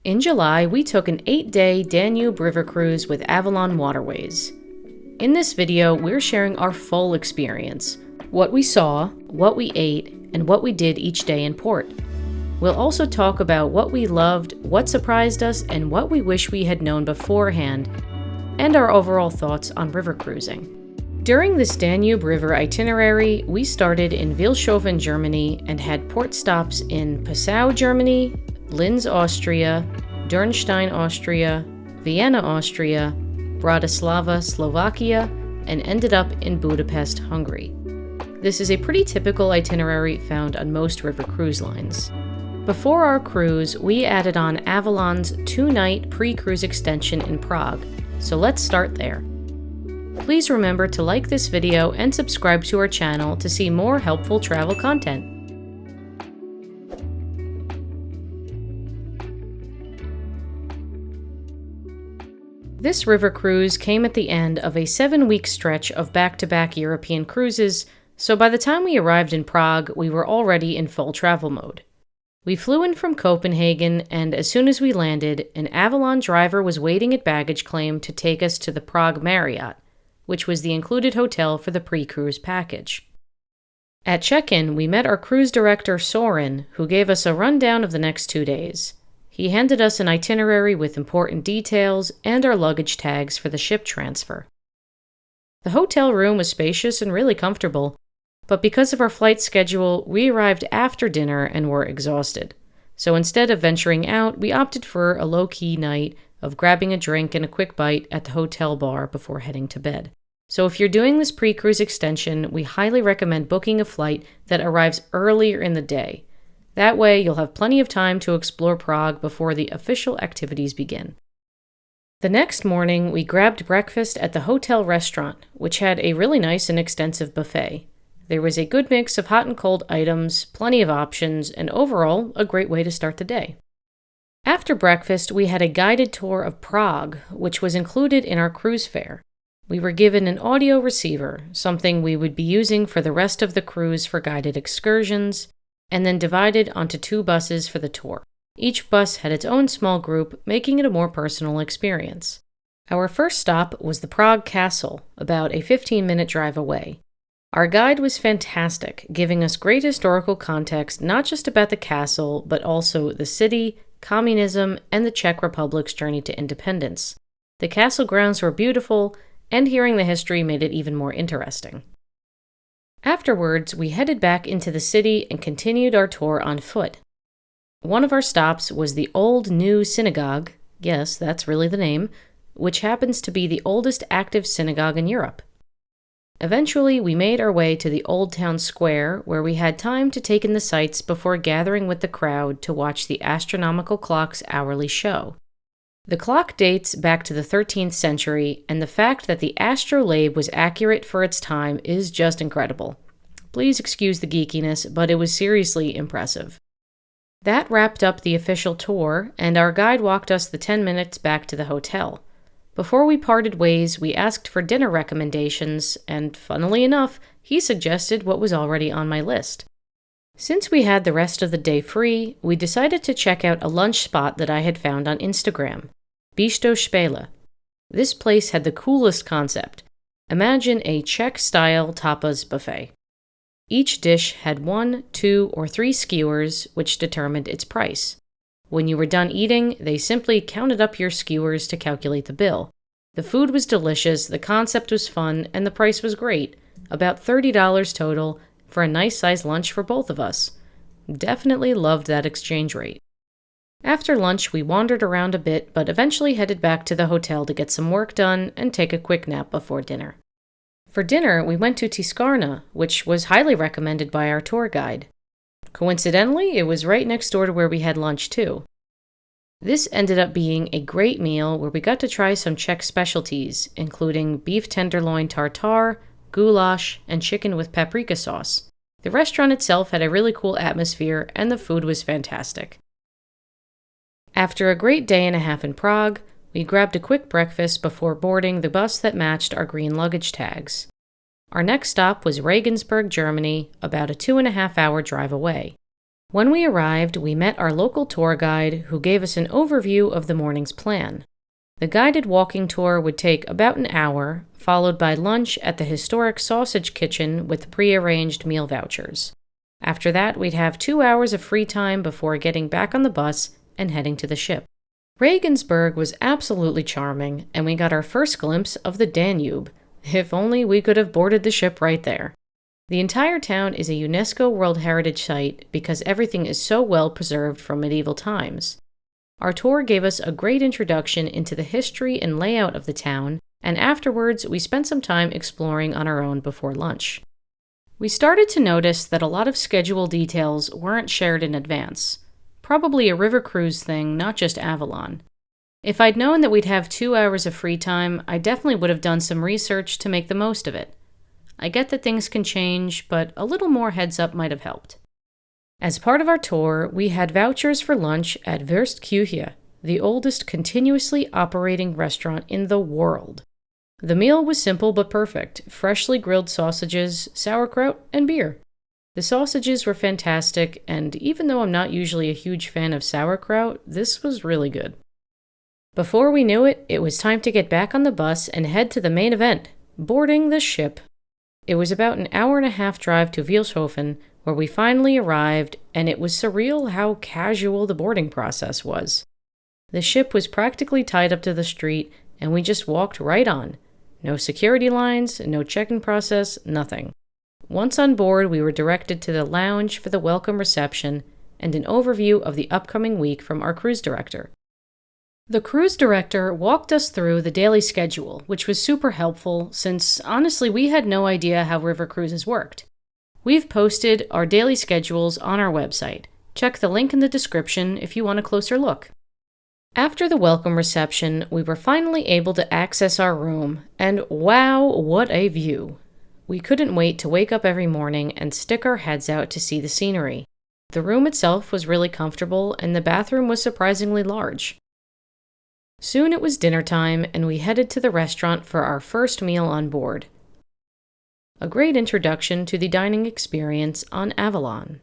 In July, we took an 8-day Danube River cruise with Avalon Waterways. In this video, we're sharing our full experience, what we saw, what we ate, and what we did each day in port. We'll also talk about what we loved, what surprised us, and what we wish we had known beforehand, and our overall thoughts on river cruising. During this Danube River itinerary, we started in Vilshofen, Germany, and had port stops in Passau, Germany, Linz, Austria, Durnstein, Austria, Vienna, Austria, Bratislava, Slovakia, and ended up in Budapest, Hungary. This is a pretty typical itinerary found on most river cruise lines. Before our cruise, we added on Avalon's 2-night pre-cruise extension in Prague, so let's start there. Please remember to like this video and subscribe to our channel to see more helpful travel content. This river cruise came at the end of a 7-week stretch of back-to-back European cruises, so by the time we arrived in Prague, we were already in full travel mode. We flew in from Copenhagen, and as soon as we landed, an Avalon driver was waiting at baggage claim to take us to the Prague Marriott, which was the included hotel for the pre-cruise package. At check-in, we met our cruise director, Soren, who gave us a rundown of the next 2 days. He handed us an itinerary with important details and our luggage tags for the ship transfer. The hotel room was spacious and really comfortable, but because of our flight schedule, we arrived after dinner and were exhausted. So instead of venturing out, we opted for a low-key night of grabbing a drink and a quick bite at the hotel bar before heading to bed. So if you're doing this pre-cruise extension, we highly recommend booking a flight that arrives earlier in the day. That way, you'll have plenty of time to explore Prague before the official activities begin. The next morning, we grabbed breakfast at the hotel restaurant, which had a really nice and extensive buffet. There was a good mix of hot and cold items, plenty of options, and overall, a great way to start the day. After breakfast, we had a guided tour of Prague, which was included in our cruise fare. We were given an audio receiver, something we would be using for the rest of the cruise for guided excursions, and then divided onto 2 buses for the tour. Each bus had its own small group, making it a more personal experience. Our first stop was the Prague Castle, about a 15-minute drive away. Our guide was fantastic, giving us great historical context not just about the castle, but also the city, communism, and the Czech Republic's journey to independence. The castle grounds were beautiful, and hearing the history made it even more interesting. Afterwards, we headed back into the city and continued our tour on foot. One of our stops was the Old New Synagogue, yes, that's really the name, which happens to be the oldest active synagogue in Europe. Eventually, we made our way to the Old Town Square, where we had time to take in the sights before gathering with the crowd to watch the astronomical clock's hourly show. The clock dates back to the 13th century, and the fact that the astrolabe was accurate for its time is just incredible. Please excuse the geekiness, but it was seriously impressive. That wrapped up the official tour, and our guide walked us the 10 minutes back to the hotel. Before we parted ways, we asked for dinner recommendations, and funnily enough, he suggested what was already on my list. Since we had the rest of the day free, we decided to check out a lunch spot that I had found on Instagram, Bisto Spele. This place had the coolest concept. Imagine a Czech-style tapas buffet. Each dish had 1, 2, or 3 skewers, which determined its price. When you were done eating, they simply counted up your skewers to calculate the bill. The food was delicious, the concept was fun, and the price was great, about $30 total for a nice-sized lunch for both of us. Definitely loved that exchange rate. After lunch, we wandered around a bit, but eventually headed back to the hotel to get some work done and take a quick nap before dinner. For dinner, we went to Tiskarna, which was highly recommended by our tour guide. Coincidentally, it was right next door to where we had lunch too. This ended up being a great meal where we got to try some Czech specialties, including beef tenderloin tartare, goulash, and chicken with paprika sauce. The restaurant itself had a really cool atmosphere, and the food was fantastic. After a great day and a half in Prague, we grabbed a quick breakfast before boarding the bus that matched our green luggage tags. Our next stop was Regensburg, Germany, about a 2.5-hour drive away. When we arrived, we met our local tour guide who gave us an overview of the morning's plan. The guided walking tour would take about an hour, followed by lunch at the historic sausage kitchen with pre-arranged meal vouchers. After that, we'd have 2 hours of free time before getting back on the bus and heading to the ship. Regensburg was absolutely charming, and we got our first glimpse of the Danube. If only we could have boarded the ship right there. The entire town is a UNESCO World Heritage Site because everything is so well preserved from medieval times. Our tour gave us a great introduction into the history and layout of the town, and afterwards we spent some time exploring on our own before lunch. We started to notice that a lot of schedule details weren't shared in advance. Probably a river cruise thing, not just Avalon. If I'd known that we'd have 2 hours of free time, I definitely would have done some research to make the most of it. I get that things can change, but a little more heads up might have helped. As part of our tour, we had vouchers for lunch at Wurstküche, the oldest continuously operating restaurant in the world. The meal was simple but perfect: freshly grilled sausages, sauerkraut, and beer. The sausages were fantastic, and even though I'm not usually a huge fan of sauerkraut, this was really good. Before we knew it, it was time to get back on the bus and head to the main event, boarding the ship. It was about an hour-and-a-half drive to Wielshofen, where we finally arrived, and it was surreal how casual the boarding process was. The ship was practically tied up to the street, and we just walked right on. No security lines, no check-in process, nothing. Once on board, we were directed to the lounge for the welcome reception and an overview of the upcoming week from our cruise director. The cruise director walked us through the daily schedule, which was super helpful since, honestly, we had no idea how river cruises worked. We've posted our daily schedules on our website. Check the link in the description if you want a closer look. After the welcome reception, we were finally able to access our room, and wow, what a view! We couldn't wait to wake up every morning and stick our heads out to see the scenery. The room itself was really comfortable, and the bathroom was surprisingly large. Soon it was dinner time, and we headed to the restaurant for our first meal on board. A great introduction to the dining experience on Avalon.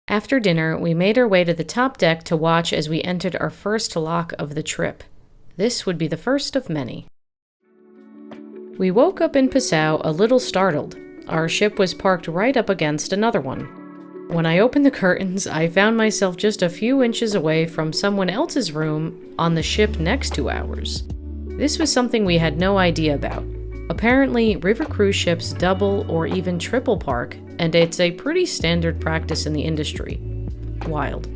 After dinner, we made our way to the top deck to watch as we entered our first lock of the trip. This would be the first of many. We woke up in Passau a little startled. Our ship was parked right up against another one. When I opened the curtains, I found myself just a few inches away from someone else's room on the ship next to ours. This was something we had no idea about. Apparently, river cruise ships double or even triple park, and it's a pretty standard practice in the industry. Wild.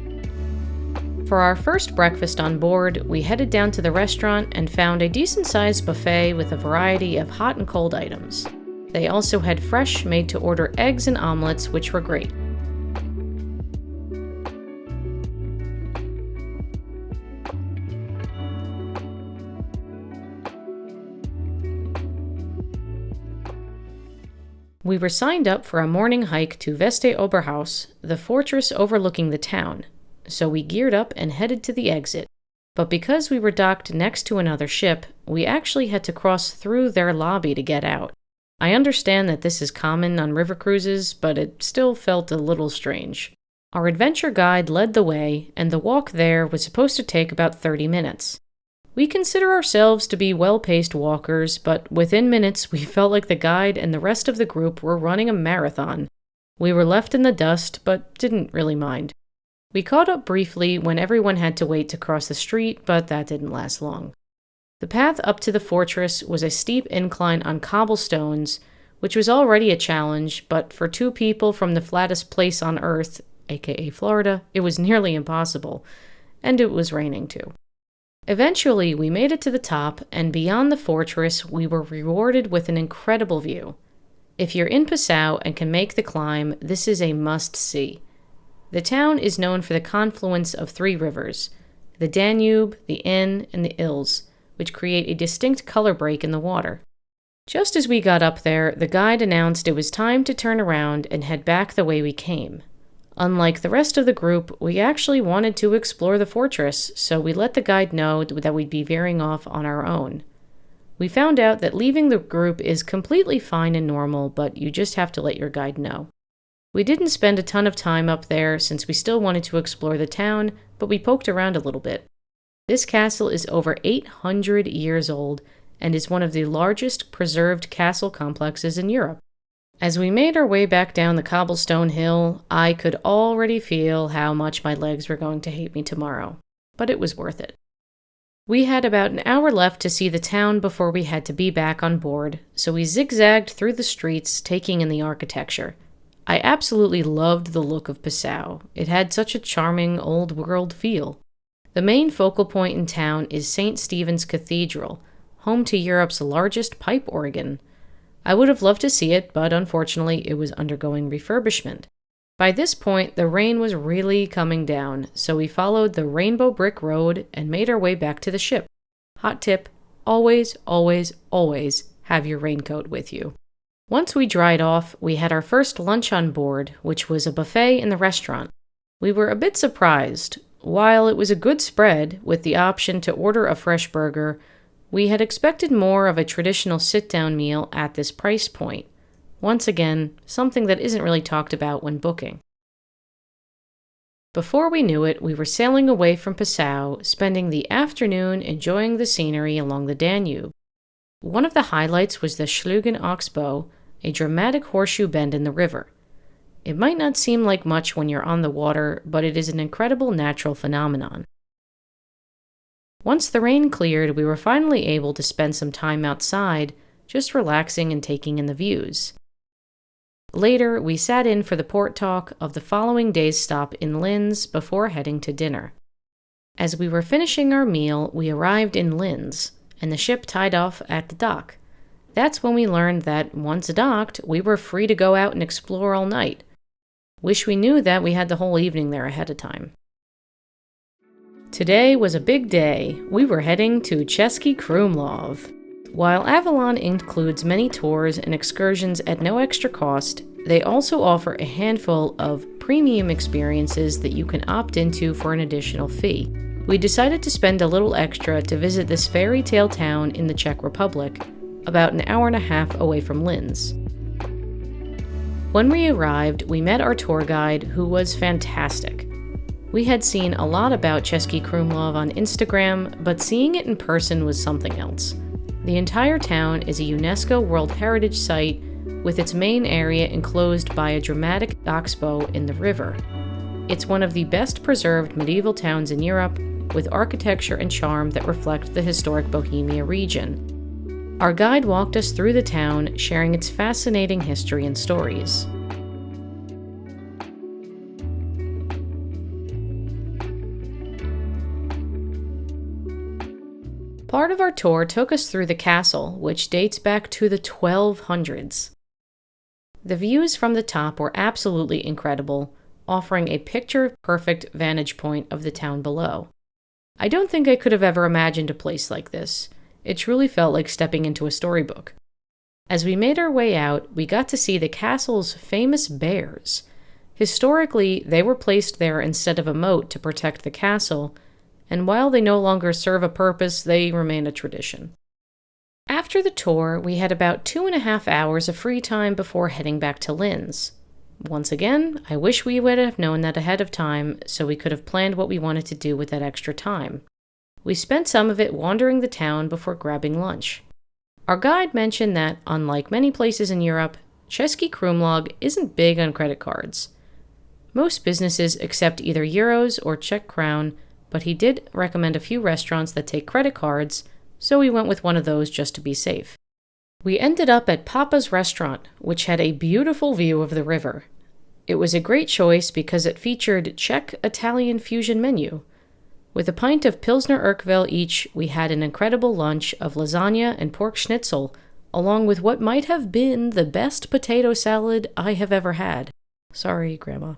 For our first breakfast on board, we headed down to the restaurant and found a decent-sized buffet with a variety of hot and cold items. They also had fresh, made-to-order eggs and omelets, which were great. We were signed up for a morning hike to Veste Oberhaus, the fortress overlooking the town, so we geared up and headed to the exit. But because we were docked next to another ship, we actually had to cross through their lobby to get out. I understand that this is common on river cruises, but it still felt a little strange. Our adventure guide led the way, and the walk there was supposed to take about 30 minutes. We consider ourselves to be well-paced walkers, but within minutes we felt like the guide and the rest of the group were running a marathon. We were left in the dust, but didn't really mind. We caught up briefly when everyone had to wait to cross the street, but that didn't last long. The path up to the fortress was a steep incline on cobblestones, which was already a challenge, but for two people from the flattest place on Earth, aka Florida, it was nearly impossible. And it was raining too. Eventually, we made it to the top, and beyond the fortress, we were rewarded with an incredible view. If you're in Passau and can make the climb, this is a must-see. The town is known for the confluence of 3 rivers, the Danube, the Inn, and the Ybbs, which create a distinct color break in the water. Just as we got up there, the guide announced it was time to turn around and head back the way we came. Unlike the rest of the group, we actually wanted to explore the fortress, so we let the guide know that we'd be veering off on our own. We found out that leaving the group is completely fine and normal, but you just have to let your guide know. We didn't spend a ton of time up there since we still wanted to explore the town, but we poked around a little bit. This castle is over 800 years old and is one of the largest preserved castle complexes in Europe. As we made our way back down the cobblestone hill, I could already feel how much my legs were going to hate me tomorrow, but it was worth it. We had about an hour left to see the town before we had to be back on board, so we zigzagged through the streets, taking in the architecture. I absolutely loved the look of Passau. It had such a charming old-world feel. The main focal point in town is St. Stephen's Cathedral, home to Europe's largest pipe organ. I would have loved to see it, but unfortunately it was undergoing refurbishment. By this point, the rain was really coming down, so we followed the Rainbow Brick Road and made our way back to the ship. Hot tip, always, always, always have your raincoat with you. Once we dried off, we had our first lunch on board, which was a buffet in the restaurant. We were a bit surprised. While it was a good spread, with the option to order a fresh burger, we had expected more of a traditional sit-down meal at this price point. Once again, something that isn't really talked about when booking. Before we knew it, we were sailing away from Passau, spending the afternoon enjoying the scenery along the Danube. One of the highlights was the Schlügen Oxbow, a dramatic horseshoe bend in the river. It might not seem like much when you're on the water, but it is an incredible natural phenomenon. Once the rain cleared, we were finally able to spend some time outside, just relaxing and taking in the views. Later, we sat in for the port talk of the following day's stop in Linz before heading to dinner. As we were finishing our meal, we arrived in Linz, and the ship tied off at the dock. That's when we learned that, once docked, we were free to go out and explore all night. Wish we knew that we had the whole evening there ahead of time. Today was a big day. We were heading to Cesky Krumlov. While Avalon includes many tours and excursions at no extra cost, they also offer a handful of premium experiences that you can opt into for an additional fee. We decided to spend a little extra to visit this fairy tale town in the Czech Republic, about an hour and a half away from Linz. When we arrived, we met our tour guide, who was fantastic. We had seen a lot about Cesky Krumlov on Instagram, but seeing it in person was something else. The entire town is a UNESCO World Heritage Site, with its main area enclosed by a dramatic oxbow in the river. It's one of the best preserved medieval towns in Europe, with architecture and charm that reflect the historic Bohemia region. Our guide walked us through the town, sharing its fascinating history and stories. Part of our tour took us through the castle, which dates back to the 1200s. The views from the top were absolutely incredible, offering a picture-perfect vantage point of the town below. I don't think I could have ever imagined a place like this. It truly felt like stepping into a storybook. As we made our way out, we got to see the castle's famous bears. Historically, they were placed there instead of a moat to protect the castle, and while they no longer serve a purpose, they remain a tradition. After the tour, we had about 2.5 hours of free time before heading back to Linz. Once again, I wish we would have known that ahead of time, so we could have planned what we wanted to do with that extra time. We spent some of it wandering the town before grabbing lunch. Our guide mentioned that, unlike many places in Europe, Cesky Krumlov isn't big on credit cards. Most businesses accept either euros or Czech crown, but he did recommend a few restaurants that take credit cards, so we went with one of those just to be safe. We ended up at Papa's restaurant, which had a beautiful view of the river. It was a great choice because it featured Czech-Italian fusion menu. With a pint of Pilsner Urquell each, we had an incredible lunch of lasagna and pork schnitzel, along with what might have been the best potato salad I have ever had. Sorry, Grandma.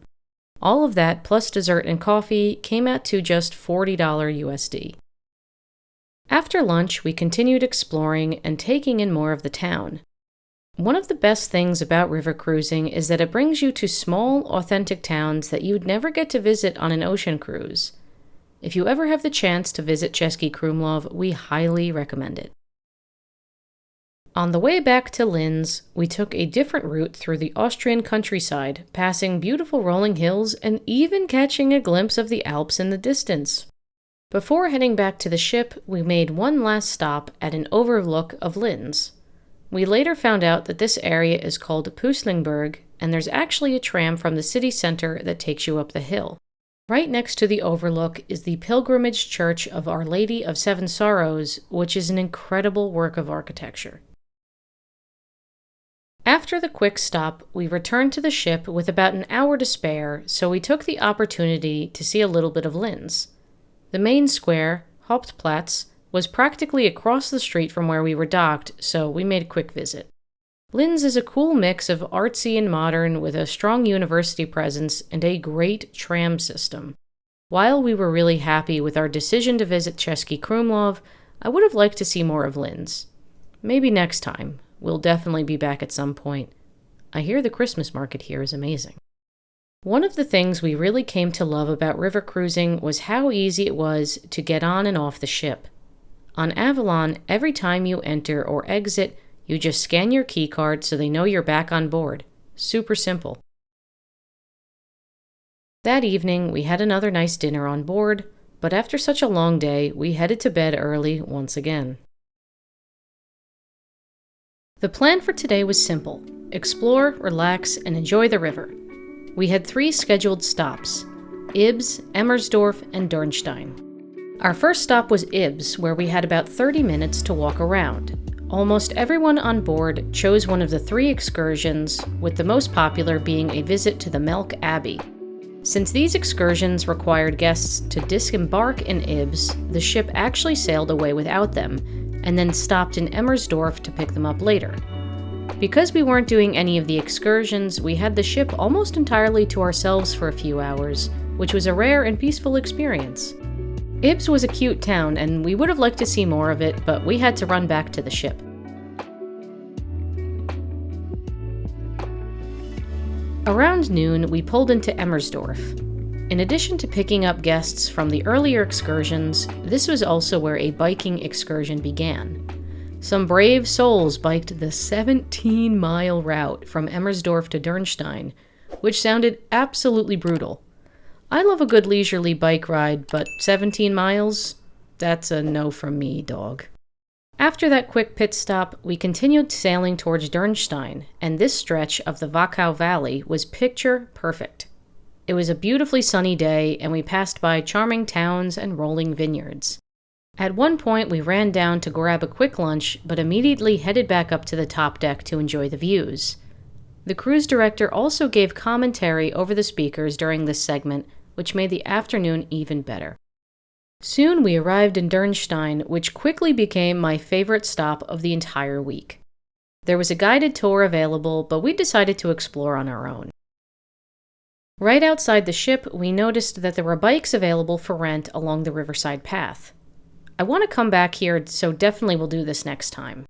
All of that, plus dessert and coffee, came out to just $40 USD. After lunch, we continued exploring and taking in more of the town. One of the best things about river cruising is that it brings you to small, authentic towns that you'd never get to visit on an ocean cruise. If you ever have the chance to visit Cesky Krumlov, we highly recommend it. On the way back to Linz, we took a different route through the Austrian countryside, passing beautiful rolling hills and even catching a glimpse of the Alps in the distance. Before heading back to the ship, we made one last stop at an overlook of Linz. We later found out that this area is called Puslingberg, and there's actually a tram from the city center that takes you up the hill. Right next to the overlook is the Pilgrimage Church of Our Lady of Seven Sorrows, which is an incredible work of architecture. After the quick stop, we returned to the ship with about an hour to spare, so we took the opportunity to see a little bit of Linz. The main square, Hauptplatz, was practically across the street from where we were docked, so we made a quick visit. Linz is a cool mix of artsy and modern with a strong university presence and a great tram system. While we were really happy with our decision to visit Cesky Krumlov, I would have liked to see more of Linz. Maybe next time. We'll definitely be back at some point. I hear the Christmas market here is amazing. One of the things we really came to love about river cruising was how easy it was to get on and off the ship. On Avalon, every time you enter or exit, you just scan your key card so they know you're back on board. Super simple. That evening, we had another nice dinner on board, but after such a long day, we headed to bed early once again. The plan for today was simple: explore, relax, and enjoy the river. We had 3 scheduled stops: Ybbs, Emmersdorf, and Durnstein. Our first stop was Ybbs, where we had about 30 minutes to walk around. Almost everyone on board chose one of the 3 excursions, with the most popular being a visit to the Melk Abbey. Since these excursions required guests to disembark in Ybbs, the ship actually sailed away without them, and then stopped in Emmersdorf to pick them up later. Because we weren't doing any of the excursions, we had the ship almost entirely to ourselves for a few hours, which was a rare and peaceful experience. Ybbs was a cute town, and we would have liked to see more of it, but we had to run back to the ship. Around noon, we pulled into Emmersdorf. In addition to picking up guests from the earlier excursions, this was also where a biking excursion began. Some brave souls biked the 17-mile route from Emmersdorf to Durnstein, which sounded absolutely brutal. I love a good leisurely bike ride, but 17 miles? That's a no from me, dog. After that quick pit stop, we continued sailing towards Durnstein, and this stretch of the Wachau Valley was picture perfect. It was a beautifully sunny day, and we passed by charming towns and rolling vineyards. At one point, we ran down to grab a quick lunch, but immediately headed back up to the top deck to enjoy the views. The cruise director also gave commentary over the speakers during this segment, which made the afternoon even better. Soon we arrived in Durnstein, which quickly became my favorite stop of the entire week. There was a guided tour available, but we decided to explore on our own. Right outside the ship, we noticed that there were bikes available for rent along the riverside path. I want to come back here, so definitely will do this next time.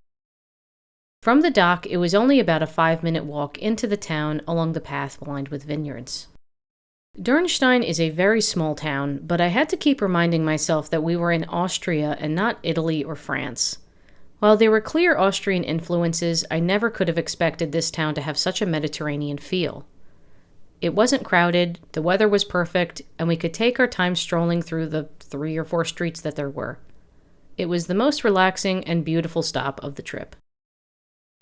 From the dock, it was only about a 5-minute walk into the town along the path lined with vineyards. Durnstein is a very small town, but I had to keep reminding myself that we were in Austria and not Italy or France. While there were clear Austrian influences, I never could have expected this town to have such a Mediterranean feel. It wasn't crowded, the weather was perfect, and we could take our time strolling through the 3 or 4 streets that there were. It was the most relaxing and beautiful stop of the trip.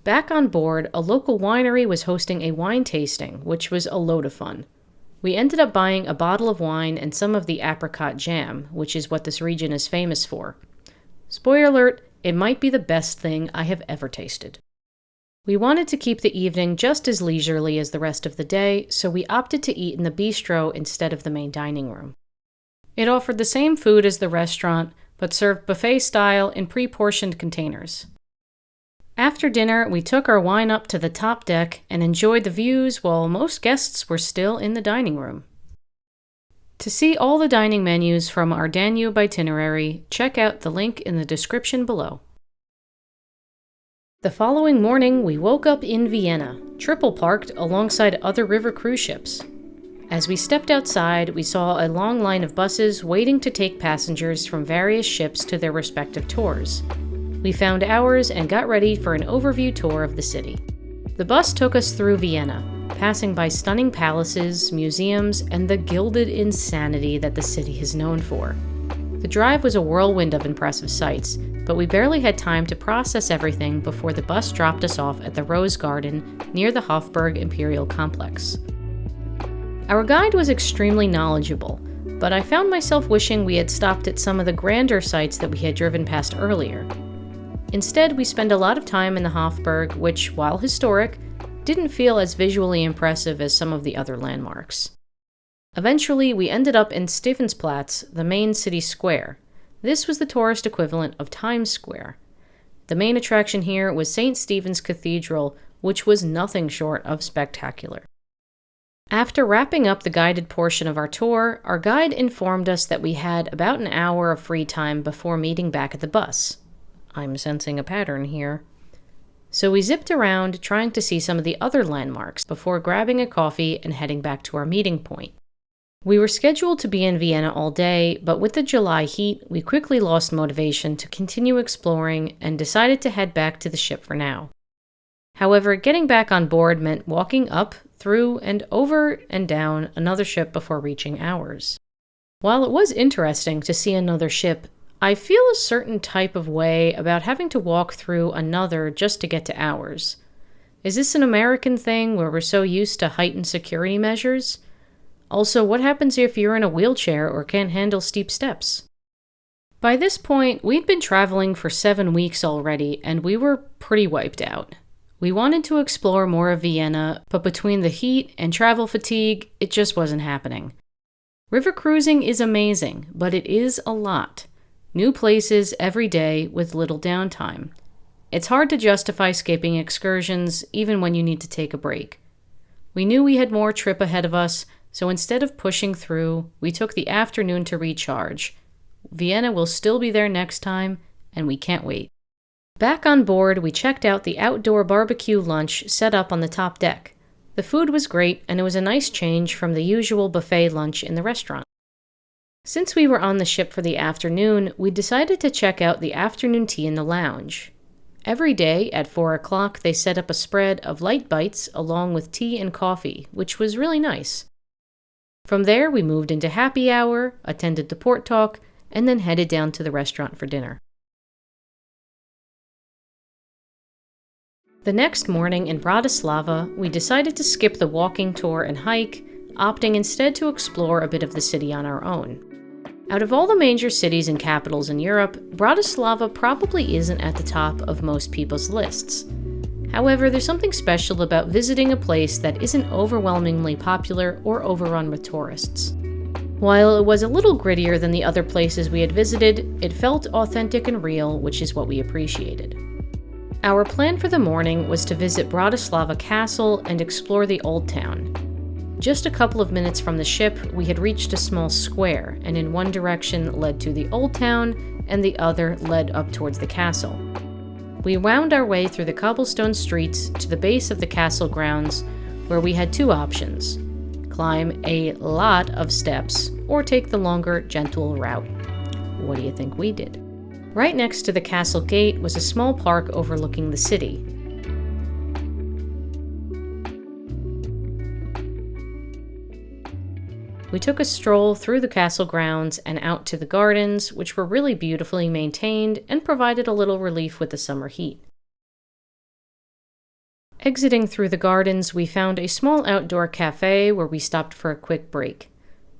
Back on board, a local winery was hosting a wine tasting, which was a load of fun. We ended up buying a bottle of wine and some of the apricot jam, which is what this region is famous for. Spoiler alert, it might be the best thing I have ever tasted. We wanted to keep the evening just as leisurely as the rest of the day, so we opted to eat in the bistro instead of the main dining room. It offered the same food as the restaurant, but served buffet style in pre-portioned containers. After dinner, we took our wine up to the top deck and enjoyed the views while most guests were still in the dining room. To see all the dining menus from our Danube itinerary, check out the link in the description below. The following morning, we woke up in Vienna, triple parked alongside other river cruise ships. As we stepped outside, we saw a long line of buses waiting to take passengers from various ships to their respective tours. We found ours and got ready for an overview tour of the city. The bus took us through Vienna, passing by stunning palaces, museums, and the gilded insanity that the city is known for. The drive was a whirlwind of impressive sights, but we barely had time to process everything before the bus dropped us off at the Rose Garden near the Hofburg Imperial Complex. Our guide was extremely knowledgeable, but I found myself wishing we had stopped at some of the grander sites that we had driven past earlier. Instead, we spent a lot of time in the Hofburg, which, while historic, didn't feel as visually impressive as some of the other landmarks. Eventually, we ended up in Stephansplatz, the main city square. This was the tourist equivalent of Times Square. The main attraction here was St. Stephen's Cathedral, which was nothing short of spectacular. After wrapping up the guided portion of our tour, our guide informed us that we had about an hour of free time before meeting back at the bus. I'm sensing a pattern here. So we zipped around trying to see some of the other landmarks before grabbing a coffee and heading back to our meeting point. We were scheduled to be in Vienna all day, but with the July heat, we quickly lost motivation to continue exploring and decided to head back to the ship for now. However, getting back on board meant walking up, through, and over and down another ship before reaching ours. While it was interesting to see another ship, I feel a certain type of way about having to walk through another just to get to ours. Is this an American thing where we're so used to heightened security measures? Also, what happens if you're in a wheelchair or can't handle steep steps? By this point, we'd been traveling for 7 weeks already, and we were pretty wiped out. We wanted to explore more of Vienna, but between the heat and travel fatigue, it just wasn't happening. River cruising is amazing, but it is a lot. New places every day with little downtime. It's hard to justify skipping excursions, even when you need to take a break. We knew we had more trip ahead of us, so instead of pushing through, we took the afternoon to recharge. Vienna will still be there next time, and we can't wait. Back on board, we checked out the outdoor barbecue lunch set up on the top deck. The food was great, and it was a nice change from the usual buffet lunch in the restaurant. Since we were on the ship for the afternoon, we decided to check out the afternoon tea in the lounge. Every day at 4 o'clock, they set up a spread of light bites along with tea and coffee, which was really nice. From there, we moved into happy hour, attended the port talk, and then headed down to the restaurant for dinner. The next morning in Bratislava, we decided to skip the walking tour and hike, opting instead to explore a bit of the city on our own. Out of all the major cities and capitals in Europe, Bratislava probably isn't at the top of most people's lists. However, there's something special about visiting a place that isn't overwhelmingly popular or overrun with tourists. While it was a little grittier than the other places we had visited, it felt authentic and real, which is what we appreciated. Our plan for the morning was to visit Bratislava Castle and explore the Old Town. Just a couple of minutes from the ship, we had reached a small square, and in one direction led to the Old Town, and the other led up towards the castle. We wound our way through the cobblestone streets to the base of the castle grounds, where we had two options: climb a lot of steps, or take the longer, gentle route. What do you think we did? Right next to the castle gate was a small park overlooking the city. We took a stroll through the castle grounds and out to the gardens, which were really beautifully maintained and provided a little relief with the summer heat. Exiting through the gardens, we found a small outdoor cafe where we stopped for a quick break.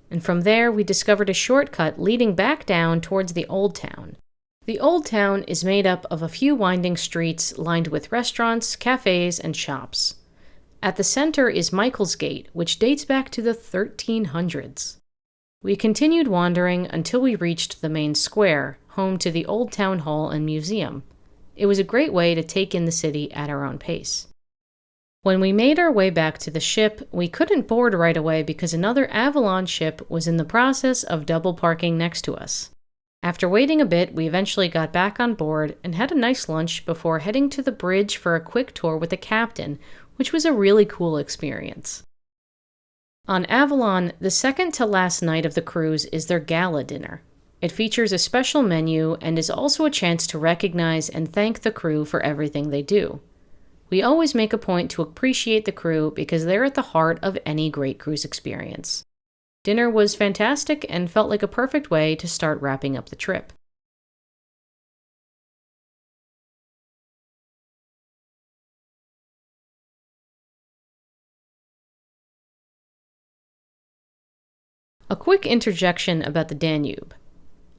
And from there, we discovered a shortcut leading back down towards the Old Town. The Old Town is made up of a few winding streets lined with restaurants, cafes, and shops. At the center is Michael's Gate, which dates back to the 1300s. We continued wandering until we reached the main square, home to the Old Town Hall and Museum. It was a great way to take in the city at our own pace. When we made our way back to the ship, we couldn't board right away because another Avalon ship was in the process of double parking next to us. After waiting a bit, we eventually got back on board and had a nice lunch before heading to the bridge for a quick tour with the captain, which was a really cool experience. On Avalon, the second to last night of the cruise is their gala dinner. It features a special menu and is also a chance to recognize and thank the crew for everything they do. We always make a point to appreciate the crew because they're at the heart of any great cruise experience. Dinner was fantastic and felt like a perfect way to start wrapping up the trip. A quick interjection about the Danube.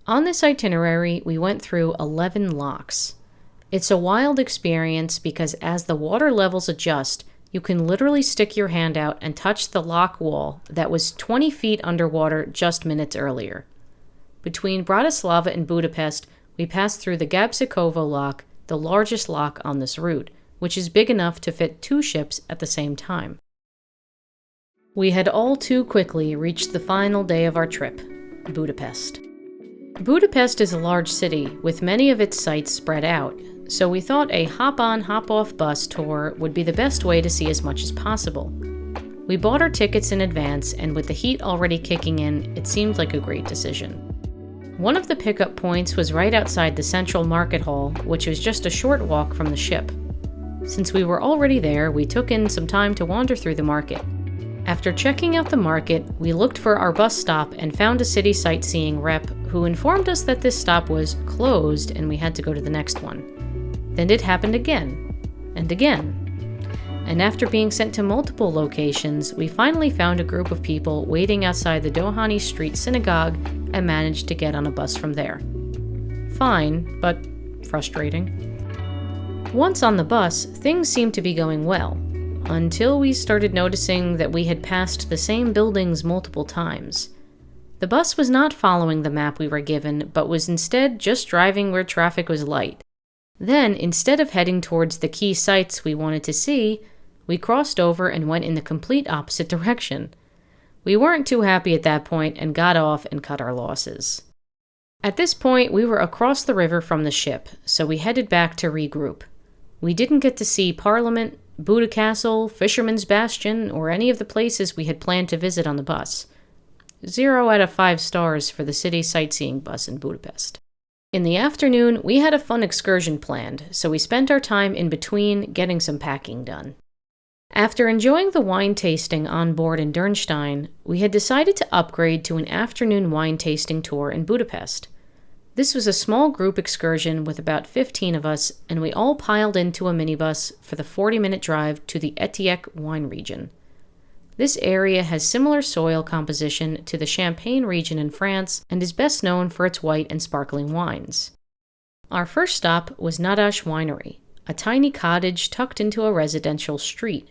On this itinerary, we went through 11 locks. It's a wild experience because as the water levels adjust, you can literally stick your hand out and touch the lock wall that was 20 feet underwater just minutes earlier. Between Bratislava and Budapest, we passed through the Gabčíkovo lock, the largest lock on this route, which is big enough to fit 2 ships at the same time. We had all too quickly reached the final day of our trip, Budapest. Budapest is a large city with many of its sites spread out, so we thought a hop-on, hop-off bus tour would be the best way to see as much as possible. We bought our tickets in advance, and with the heat already kicking in, it seemed like a great decision. One of the pickup points was right outside the central market hall, which was just a short walk from the ship. Since we were already there, we took in some time to wander through the market. After checking out the market, we looked for our bus stop and found a city sightseeing rep who informed us that this stop was closed and we had to go to the next one. Then it happened again, and again. And after being sent to multiple locations, we finally found a group of people waiting outside the Dohány Street Synagogue and managed to get on a bus from there. Fine, but frustrating. Once on the bus, things seemed to be going well, until we started noticing that we had passed the same buildings multiple times. The bus was not following the map we were given, but was instead just driving where traffic was light. Then, instead of heading towards the key sites we wanted to see, we crossed over and went in the complete opposite direction. We weren't too happy at that point and got off and cut our losses. At this point, we were across the river from the ship, so we headed back to regroup. We didn't get to see Parliament, Buda Castle, Fisherman's Bastion, or any of the places we had planned to visit on the bus. 0 out of 5 stars for the city sightseeing bus in Budapest. In the afternoon, we had a fun excursion planned, so we spent our time in between getting some packing done. After enjoying the wine tasting on board in Durnstein, we had decided to upgrade to an afternoon wine tasting tour in Budapest. This was a small group excursion with about 15 of us, and we all piled into a minibus for the 40-minute drive to the Etiek wine region. This area has similar soil composition to the Champagne region in France and is best known for its white and sparkling wines. Our first stop was Nadash Winery, a tiny cottage tucked into a residential street.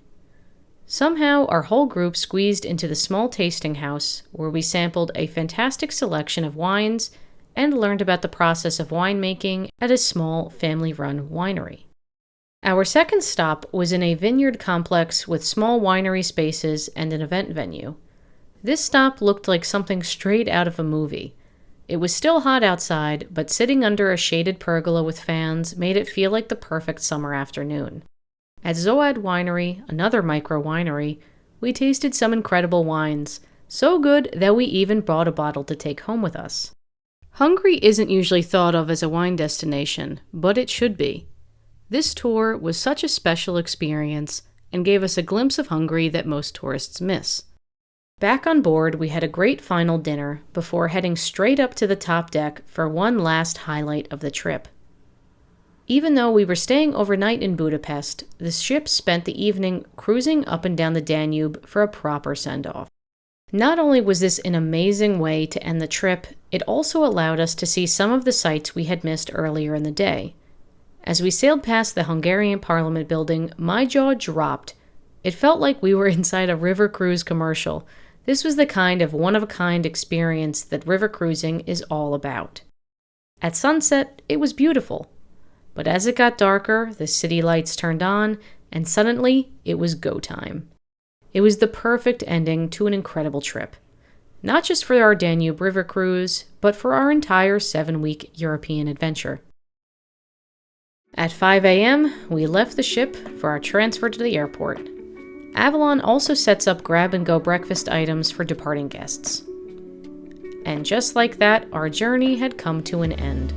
Somehow, our whole group squeezed into the small tasting house, where we sampled a fantastic selection of wines and learned about the process of winemaking at a small family-run winery. Our second stop was in a vineyard complex with small winery spaces and an event venue. This stop looked like something straight out of a movie. It was still hot outside, but sitting under a shaded pergola with fans made it feel like the perfect summer afternoon. At Zoad Winery, another micro winery, we tasted some incredible wines, so good that we even brought a bottle to take home with us. Hungary isn't usually thought of as a wine destination, but it should be. This tour was such a special experience and gave us a glimpse of Hungary that most tourists miss. Back on board, we had a great final dinner before heading straight up to the top deck for one last highlight of the trip. Even though we were staying overnight in Budapest, the ship spent the evening cruising up and down the Danube for a proper send-off. Not only was this an amazing way to end the trip, it also allowed us to see some of the sights we had missed earlier in the day. As we sailed past the Hungarian Parliament building, my jaw dropped. It felt like we were inside a river cruise commercial. This was the kind of one-of-a-kind experience that river cruising is all about. At sunset, it was beautiful. But as it got darker, the city lights turned on, and suddenly, it was go time. It was the perfect ending to an incredible trip. Not just for our Danube River cruise, but for our entire 7-week European adventure. At 5 a.m., we left the ship for our transfer to the airport. Avalon also sets up grab-and-go breakfast items for departing guests. And just like that, our journey had come to an end.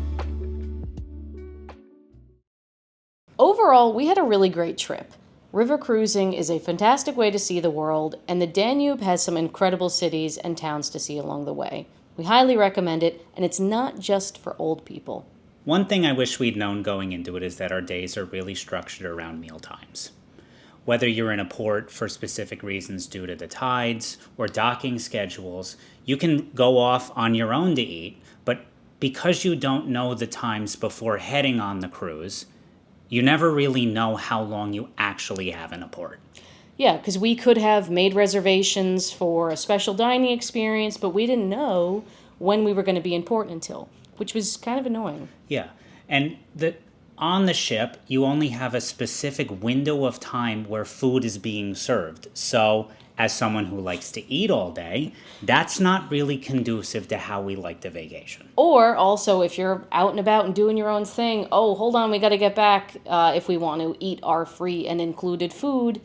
Overall, we had a really great trip. River cruising is a fantastic way to see the world, and the Danube has some incredible cities and towns to see along the way. We highly recommend it, and it's not just for old people. One thing I wish we'd known going into it is that our days are really structured around meal times. Whether you're in a port for specific reasons due to the tides or docking schedules, you can go off on your own to eat, but because you don't know the times before heading on the cruise, you never really know how long you actually have in a port. Yeah, because we could have made reservations for a special dining experience, but we didn't know when we were going to be in port until, which was kind of annoying. Yeah, and on the ship, you only have a specific window of time where food is being served. So, as someone who likes to eat all day, that's not really conducive to how we like to vacation. Or also, if you're out and about and doing your own thing, oh, hold on, we got to get back if we want to eat our free and included food.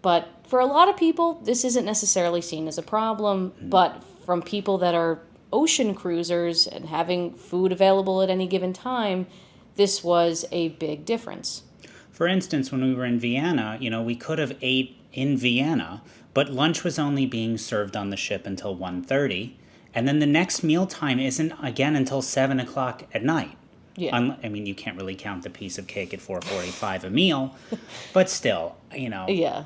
But for a lot of people, this isn't necessarily seen as a problem. But from people that are ocean cruisers and having food available at any given time, this was a big difference. For instance, when we were in Vienna, we could have ate in Vienna, but lunch was only being served on the ship until 1:30, and then the next mealtime isn't again until 7 o'clock at night. Yeah. You can't really count the piece of cake at 4:45 a meal, but still, Yeah.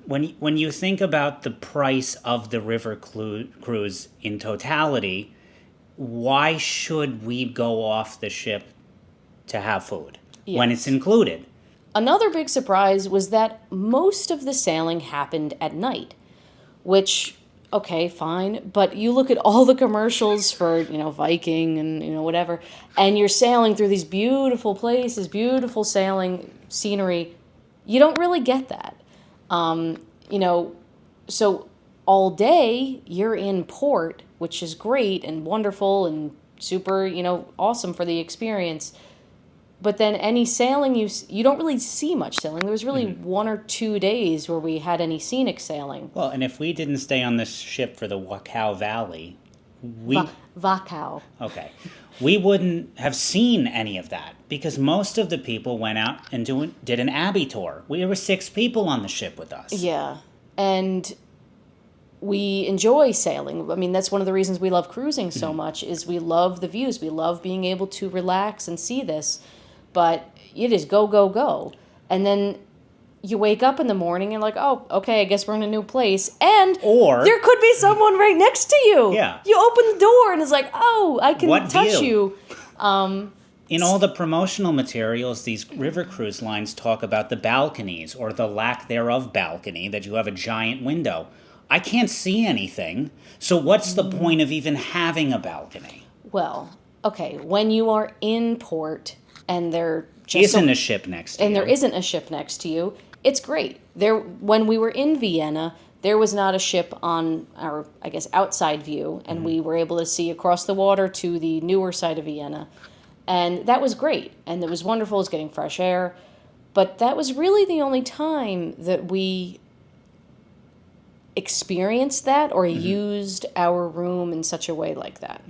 When you think about the price of the river cruise in totality, why should we go off the ship to have food when it's included? Another big surprise was that most of the sailing happened at night, which, okay, fine, but you look at all the commercials for, Viking and, whatever, and you're sailing through these beautiful places, beautiful sailing scenery. You don't really get that. So all day you're in port, which is great and wonderful and super, awesome for the experience. But then any sailing, you don't really see much sailing. There was really 1 or 2 days where we had any scenic sailing. Well, and if we didn't stay on this ship for the Wachau Valley, Wachau. Okay. We wouldn't have seen any of that because most of the people went out and did an Abbey tour. We were 6 people on the ship with us. Yeah. And we enjoy sailing. I mean, that's one of the reasons we love cruising so much is we love the views. We love being able to relax and see this. But you just go, go, go. And then you wake up in the morning and like, oh, okay, I guess we're in a new place. And there could be someone right next to you. Yeah. You open the door and it's like, oh, I can touch you. In all the promotional materials, these river cruise lines talk about the balconies or the lack thereof balcony, that you have a giant window. I can't see anything. So what's the point of even having a balcony? Well, okay, when you are in port and there isn't a ship next to you. And there isn't a ship next to you, it's great. When we were in Vienna, there was not a ship on our, outside view, and we were able to see across the water to the newer side of Vienna. And that was great, and it was wonderful. It was getting fresh air. But that was really the only time that we experienced that or used our room in such a way like that.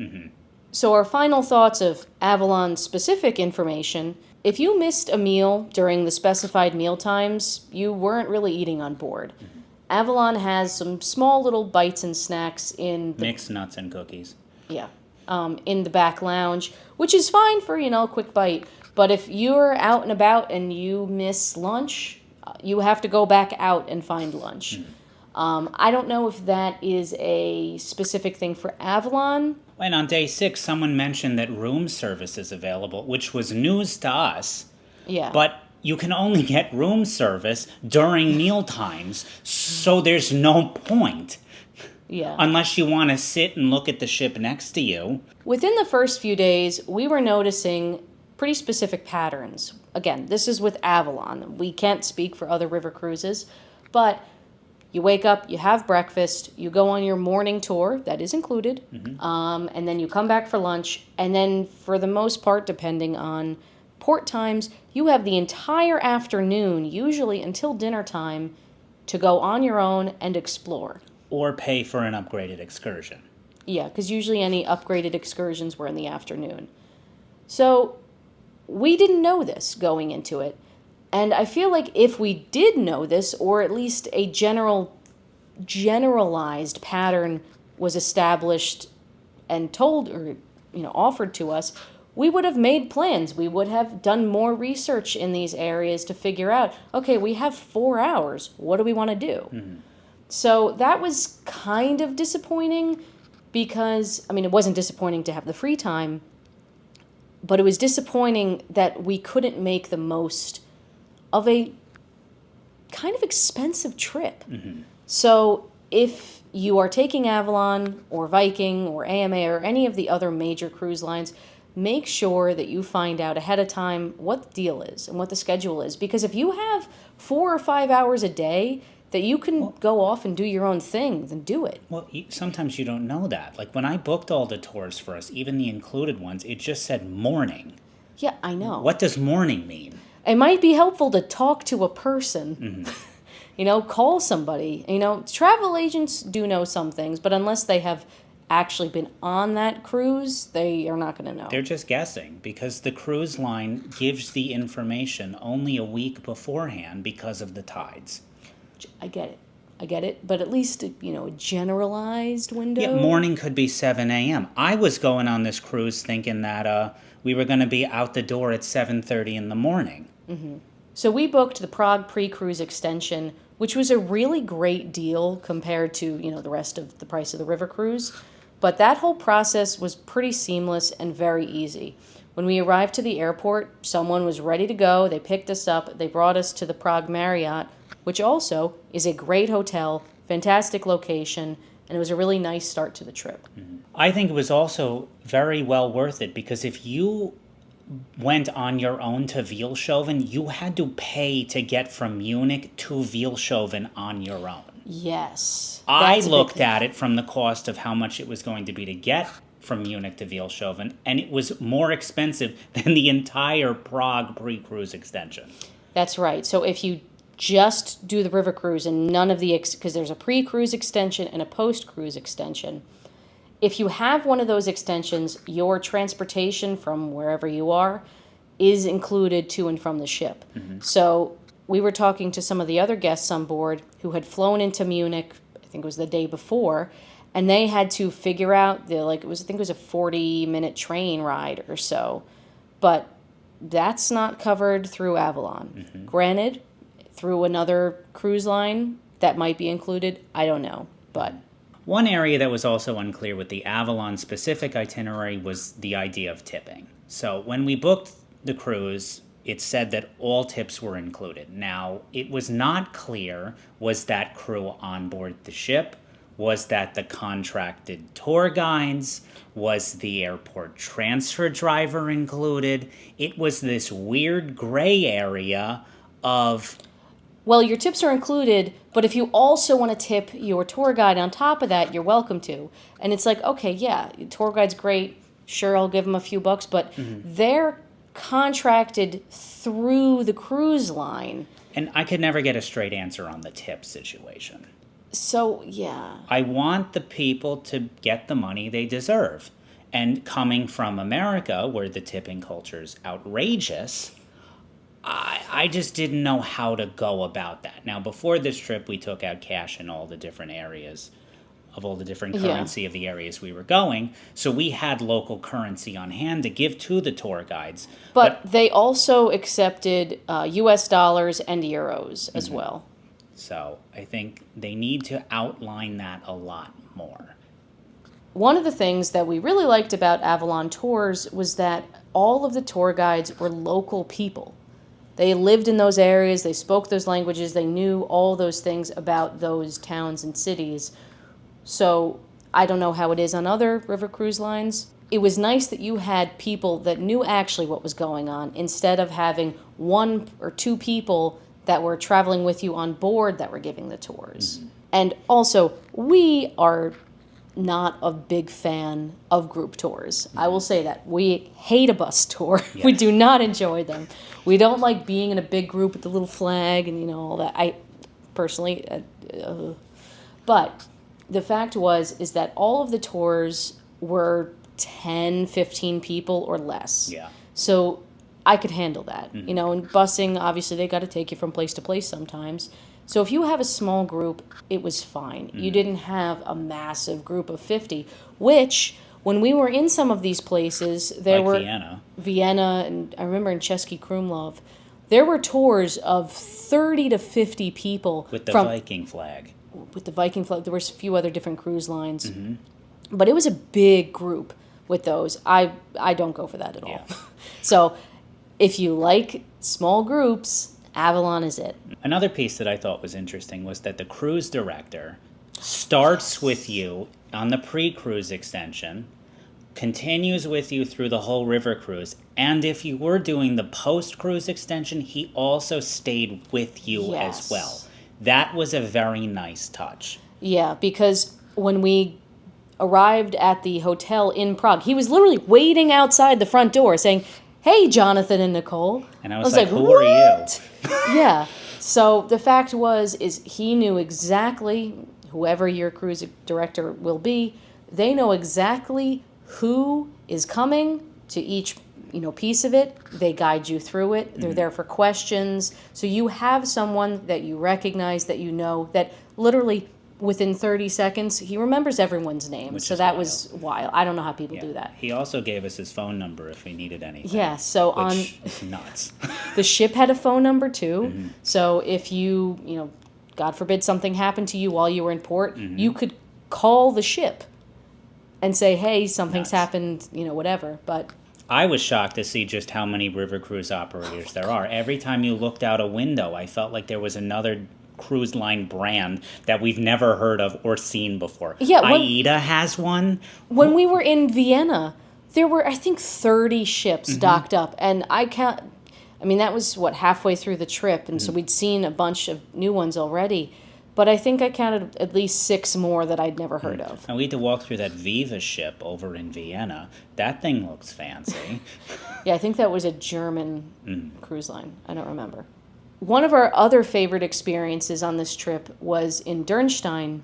So our final thoughts of Avalon-specific information: if you missed a meal during the specified meal times, you weren't really eating on board. Avalon has some small little bites and snacks in the... Mixed nuts and cookies. Yeah. In the back lounge, which is fine for, a quick bite. But if you're out and about and you miss lunch, you have to go back out and find lunch. I don't know if that is a specific thing for Avalon. And on day 6, someone mentioned that room service is available, which was news to us. Yeah. But you can only get room service during meal times, so there's no point. Yeah. Unless you want to sit and look at the ship next to you. Within the first few days, we were noticing pretty specific patterns. Again, this is with Avalon. We can't speak for other river cruises, but you wake up, you have breakfast, you go on your morning tour, that is included, and then you come back for lunch, and then for the most part, depending on port times, you have the entire afternoon, usually until dinner time, to go on your own and explore. Or pay for an upgraded excursion. Yeah, because usually any upgraded excursions were in the afternoon. So we didn't know this going into it. And I feel like if we did know this, or at least a generalized pattern was established and told or offered to us, we would have made plans. We would have done more research in these areas to figure out, okay, we have 4 hours. What do we want to do? Mm-hmm. So that was kind of disappointing because, it wasn't disappointing to have the free time, but it was disappointing that we couldn't make the most of a kind of expensive trip. Mm-hmm. So if you are taking Avalon or Viking or AMA or any of the other major cruise lines, make sure that you find out ahead of time what the deal is and what the schedule is. Because if you have 4 or 5 hours a day that you can go off and do your own thing, then do it. Well, sometimes you don't know that. Like when I booked all the tours for us, even the included ones, it just said morning. Yeah, I know. What does morning mean? It might be helpful to talk to a person. Mm-hmm. Call somebody. Travel agents do know some things, but unless they have actually been on that cruise, they are not going to know. They're just guessing because the cruise line gives the information only a week beforehand because of the tides. I get it. But at least, a generalized window. Yeah, morning could be 7 a.m. I was going on this cruise thinking that we were going to be out the door at 7:30 in the morning. Mm-hmm. So we booked the Prague pre-cruise extension, which was a really great deal compared to, the rest of the price of the river cruise. But that whole process was pretty seamless and very easy. When we arrived to the airport, someone was ready to go. They picked us up. They brought us to the Prague Marriott, which also is a great hotel, fantastic location, and it was a really nice start to the trip. Mm-hmm. I think it was also very well worth it because if you went on your own to Wielshoven, you had to pay to get from Munich to Wielshoven on your own. Yes. I looked at it from the cost of how much it was going to be to get from Munich to Wielshoven, and it was more expensive than the entire Prague pre-cruise extension. That's right. So if you just do the river cruise and none of the, because there's a pre-cruise extension and a post-cruise extension, if you have one of those extensions, your transportation from wherever you are is included to and from the ship. Mm-hmm. So we were talking to some of the other guests on board who had flown into Munich, I think it was the day before, and they had to figure out, I think it was a 40-minute train ride or so. But that's not covered through Avalon. Mm-hmm. Granted, through another cruise line, that might be included. I don't know, but... One area that was also unclear with the Avalon-specific itinerary was the idea of tipping. So when we booked the cruise, it said that all tips were included. Now, it was not clear, was that crew on board the ship? Was that the contracted tour guides? Was the airport transfer driver included? It was this weird gray area of... Well, your tips are included, but if you also want to tip your tour guide on top of that, you're welcome to. And it's like, okay, yeah, tour guide's great. Sure, I'll give them a few bucks, but they're contracted through the cruise line. And I could never get a straight answer on the tip situation. So, yeah. I want the people to get the money they deserve. And coming from America, where the tipping culture is outrageous... I just didn't know how to go about that. Now, before this trip, we took out cash in all the different areas of all the different currency of the areas we were going. So we had local currency on hand to give to the tour guides. But they also accepted U.S. dollars and euros as well. So I think they need to outline that a lot more. One of the things that we really liked about Avalon Tours was that all of the tour guides were local people. They lived in those areas, they spoke those languages, they knew all those things about those towns and cities. So I don't know how it is on other river cruise lines. It was nice that you had people that knew actually what was going on instead of having 1 or 2 people that were traveling with you on board that were giving the tours. Mm-hmm. And also, we are not a big fan of group tours. I will say that. We hate a bus tour. Yes. We do not enjoy them. We don't like being in a big group with the little flag and all that. I personally, but The fact is that all of the tours were 10, 15 people or less. Yeah. So I could handle that. You know, and busing, obviously, they got to take you from place to place sometimes. So if you have a small group, it was fine. You didn't have a massive group of 50, which, when we were in some of these places, there were... Vienna, and I remember in Cesky, Krumlov, there were tours of 30 to 50 people. With the Viking flag. With the Viking flag. There were a few other different cruise lines. But it was a big group with those. I don't go for that at all. So if you like small groups, Avalon is it. Another piece that I thought was interesting was that the cruise director starts with you on the pre-cruise extension, continues with you through the whole river cruise, and if you were doing the post-cruise extension, he also stayed with you as well. That was a very nice touch. Yeah, because when we arrived at the hotel in Prague, he was literally waiting outside the front door saying, "Hey, Jonathan and Nicole." And I was like, who are you? Yeah. So the fact is he knew exactly, whoever your cruise director will be, they know exactly who is coming to each, piece of it. They guide you through it. They're there for questions. So you have someone that you recognize, that you know, that literally within 30 seconds, he remembers everyone's name. So that was wild. I don't know how people do that. He also gave us his phone number if we needed anything. Yeah, so which is nuts. The ship had a phone number too. So if you, God forbid something happened to you while you were in port, you could call the ship and say, "Hey, something's happened," whatever. But I was shocked to see just how many river cruise operators there are. Every time you looked out a window, I felt like there was another cruise line brand that we've never heard of or seen before. Yeah, AIDA has one. When we were in Vienna, there were, I think, 30 ships docked up. And that was, halfway through the trip. And so we'd seen a bunch of new ones already. But I think I counted at least 6 more that I'd never heard of. And we had to walk through that Viva ship over in Vienna. That thing looks fancy. Yeah, I think that was a German cruise line. I don't remember. One of our other favorite experiences on this trip was in Durnstein.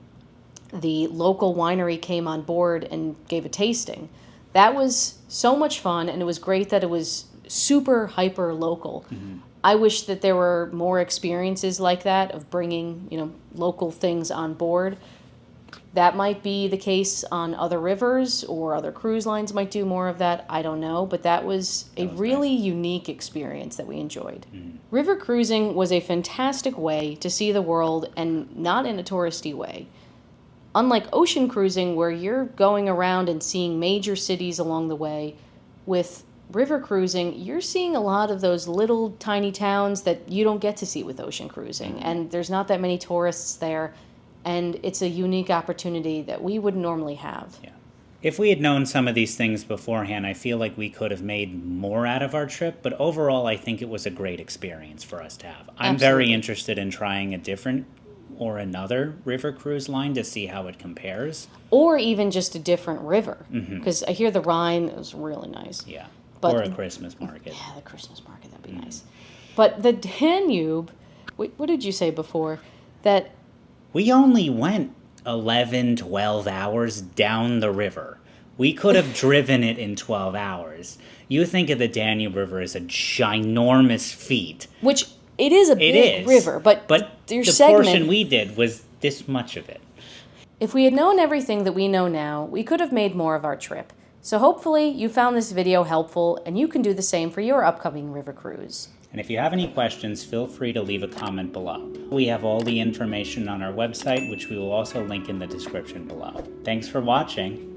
The local winery came on board and gave a tasting. That was so much fun, and it was great that it was super hyper local. I wish that there were more experiences like that of bringing, local things on board. That might be the case on other rivers, or other cruise lines might do more of that. I don't know, but that was a really unique experience that we enjoyed. River cruising was a fantastic way to see the world, and not in a touristy way. Unlike ocean cruising, where you're going around and seeing major cities along the way, with river cruising, you're seeing a lot of those little tiny towns that you don't get to see with ocean cruising. And there's not that many tourists there. And it's a unique opportunity that we wouldn't normally have. Yeah. If we had known some of these things beforehand, I feel like we could have made more out of our trip. But overall, I think it was a great experience for us to have. I'm very interested in trying a different or another river cruise line to see how it compares. Or even just a different river. Because I hear the Rhine is really nice. Yeah. Or a Christmas market. Yeah, the Christmas market, that'd be nice. But the Danube, what did you say before? That we only went 11, 12 hours down the river. We could have driven it in 12 hours. You think of the Danube River as a ginormous feat. Which it is a big river, but the portion we did was this much of it. If we had known everything that we know now, we could have made more of our trip. So hopefully you found this video helpful, and you can do the same for your upcoming river cruise. And if you have any questions, feel free to leave a comment below. We have all the information on our website, which we will also link in the description below. Thanks for watching.